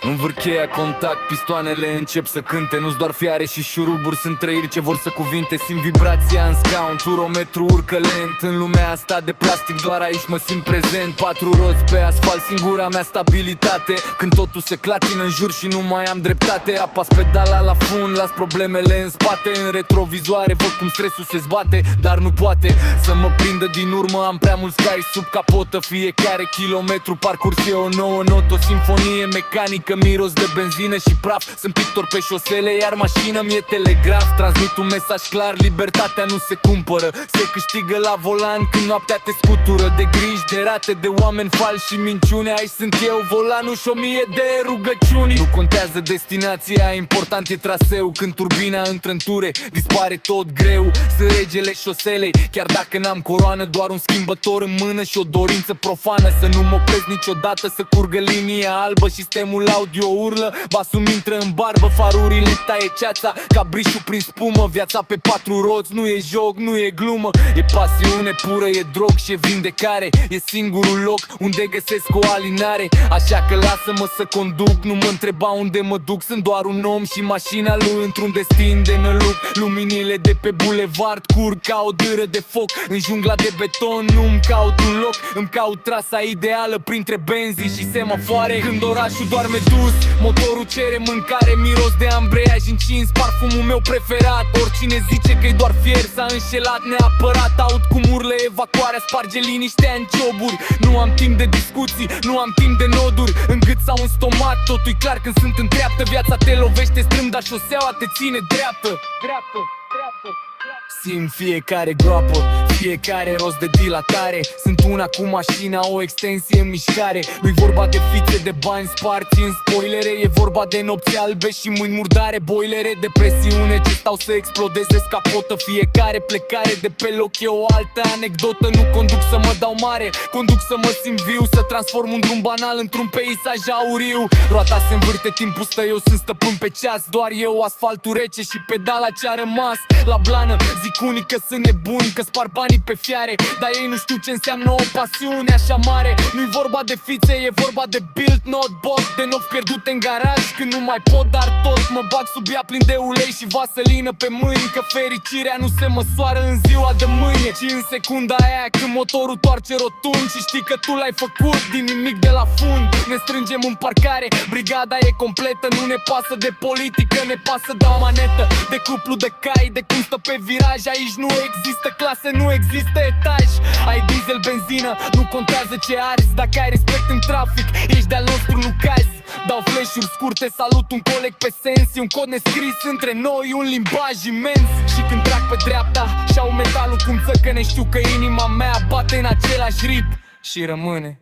Învârcheia contact, pistoanele încep să cânte. Nu-s doar fiare și șuruburi, sunt trăiri ce vor să cuvinte. Simt vibrația în scaun, turometru urcă lent. În lumea asta de plastic doar aici mă simt prezent. 4 roți pe asfalt, singura mea stabilitate. Când totul se clatină în jur și nu mai am dreptate, apas pedala la fund, las problemele în spate. În retrovizoare văd cum stresul se zbate, dar nu poate să mă prindă din urmă. Am prea mulți cai sub capotă, fiecare kilometru parcurs e o nouă notă. O simfonie mecanică, miros de benzină și praf. Sunt pictor pe șosele, iar mașina mi-e telegraf. Transmit un mesaj clar, libertatea nu se cumpără, se câștigă la volan când noaptea te scutură. De griji, de rate, de oameni falși și minciune. Aici sunt eu, volanul și 1000 de rugăciuni. Nu contează destinația, important e traseu. Când turbina intră în ture, dispare tot greu. Sunt regele șoselei, chiar dacă n-am coroană. Doar un schimbător în mână și o dorință profană. Să nu mă opresc niciodată, să curgă linia albă. Sistemul audio urlă, basul intră în barbă. Farurile taie ceața, ca brișul prin spumă. Viața pe 4 roți nu e joc, nu e glumă. E pasiune pură, e drog și e vindecare. E singurul loc unde găsesc o alinare. Așa că lasă-mă să conduc, nu mă întreba unde mă duc. Sunt doar un om și mașina lui într-un destin de năluc. Luminile de pe bulevard curg ca o dâră de foc. În jungla de beton nu-mi caut un loc, îmi caut trasa ideală printre benzii și semafoare. Când orașul doarme dus, motorul cere mâncare. Miros de ambreiaj încins, parfumul meu preferat. Oricine zice că-i doar fier s-a înșelat neapărat. Aud cum urlă evacuarea, sparge liniștea în cioburi. Nu am timp de discuții, nu am timp de noduri în gât sau în stomac. Totul-i clar când sunt în treaptă. Viața te lovește strâmb, dar șoseaua te ține dreaptă. Simt fiecare groapă, fiecare rost de dilatare. Sunt una cu mașina, o extensie în mișcare. Nu-i vorba de fițe de bani sparți în spoilere. E vorba de nopți albe și mâini murdare. Boilere de presiune ce stau să explodeze scapotă. Fiecare plecare de pe loc e o altă anecdotă. Nu conduc să mă dau mare, conduc să mă simt viu. Să transform un drum banal într-un peisaj auriu. Roata se învârte, timpul stă, eu sunt stăpân pe ceas. Doar eu, asfaltul rece și pedala ce-a rămas la blană. Zic unii că sunt nebuni, că spar banii pe fiare, dar ei nu știu ce înseamnă o pasiune așa mare. Nu-i vorba de fițe, e vorba de build, not bot. De nopți pierdute în garaj când nu mai pot, dar tot mă bag sub ea plin de ulei și vaselină pe mâini. Că fericirea nu se măsoară în ziua de mâine, ci în secunda aia când motorul toarce rotund. Și știi că tu l-ai făcut din nimic de la fund. Ne strângem în parcare, brigada e completă. Nu ne pasă de politică, ne pasă de o manetă. De cuplu de cai, de cum stă pe viraj. Aici nu există clase, nu există etaj. Ai diesel, benzină, nu contează ce arzi. Dacă ai respect în trafic, ești de-al nostru, nu cazi. Dau flash-uri scurte, salut un coleg pe sens. E un cod nescris între noi, un limbaj imens. Și când trag pe dreapta și-au metalul cum țăcăne, știu că inima mea bate în același ritm. Și rămâne